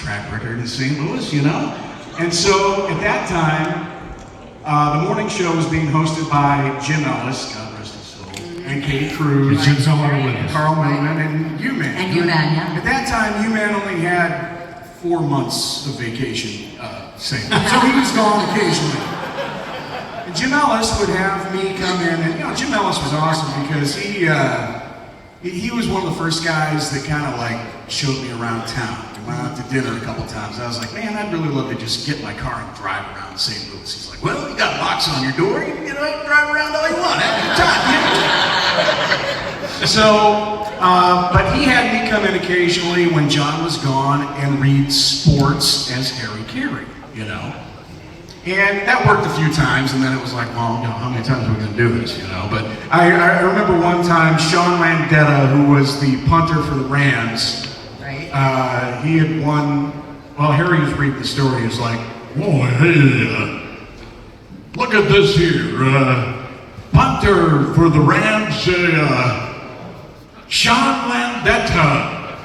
track record in St. Louis, you know? And so at that time, the morning show was being hosted by Jim Ellis, God rest his soul, and Katie Cruz, Jim's no longer with us. Carl Newman, and U-Man. And U-Man, yeah. At that time, U-Man only had 4 months of vacation, so he was gone occasionally. And Jim Ellis would have me come in, and you know, Jim Ellis was awesome because he was one of the first guys that kind of like showed me around town. We went out to dinner a couple times. I was like, man, I'd really love to just get in my car and drive around St. Louis. He's like, well, you got locks on your door. You can get out and drive around all you want. Have a good time. So, but he had me come in occasionally when John was gone and read sports as Harry Carey, you know. And that worked a few times, and then it was like, well, you know, how many times are we going to do this, you know? But I remember one time, Sean Landetta, who was the punter for the Rams, right? He had won, well, Harry was reading the story, he was like, Oh, hey, look at this here. Punter for the Rams, Sean Landetta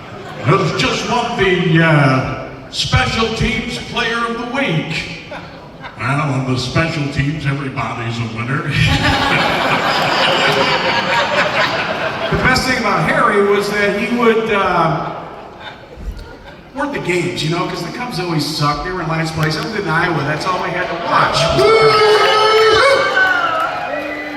has just won the Special Teams Player of the Week. Well, on the special teams, everybody's a winner. the best thing about Harry was that he would work the games, you know, because the Cubs always sucked. They were in last place. Other than Iowa, that's all we had to watch.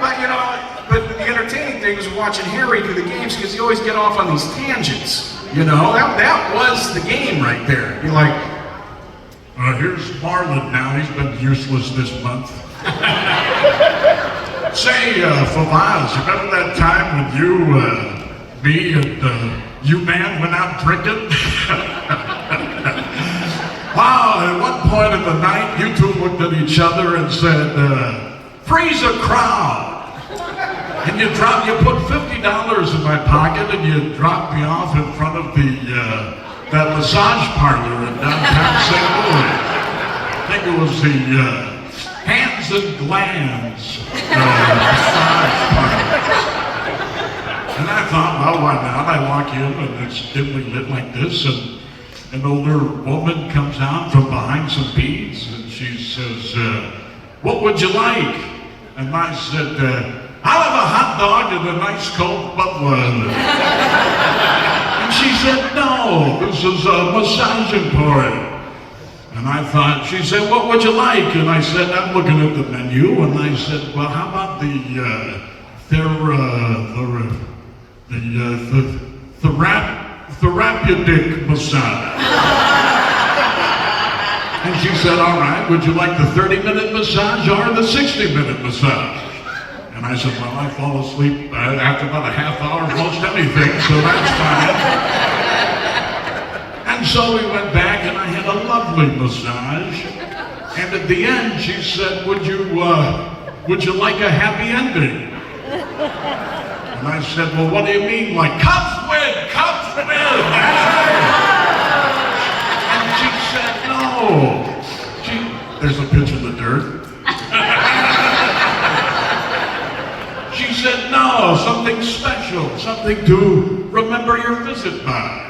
But, you know, but the entertaining thing was watching Harry do the games because he always get off on these tangents. You know, that was the game right there. You're like, Here's Marlon now. He's been useless this month. Say, Fawaz, you remember that time when you, me, and U-Man went out drinking? Wow, at one point in the night, you two looked at each other and said, freeze a crowd. And you put $50 in my pocket and you dropped me off in front of that massage parlor in downtown St. Louis. I think it was the Hands and Glands massage parlor. And I thought, well, why not? I walk in and it's dimly lit like this, and an older woman comes out from behind some beads and she says, what would you like? And I said, I'll have a hot dog and a nice cold Budweiser. And she said, no, this is a massaging party. And I thought, she said, what would you like? And I said, I'm looking at the menu, and I said, well, how about the therapeutic massage? And she said, all right, would you like the 30-minute massage or the 60-minute massage? And I said, well, I fall asleep after about a half hour of most anything, so that's fine. And so we went back and I had a lovely massage. And at the end, she said, would you like a happy ending? And I said, well, what do you mean? Like, Cubs win, Cubs win. And she said, no. There's a pitch in the dirt. She said, no, something special, something to remember your visit by.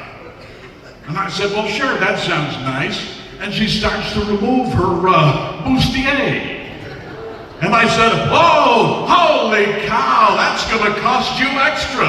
And I said, well, sure, that sounds nice. And she starts to remove her bustier. And I said, whoa, holy cow, that's gonna cost you extra.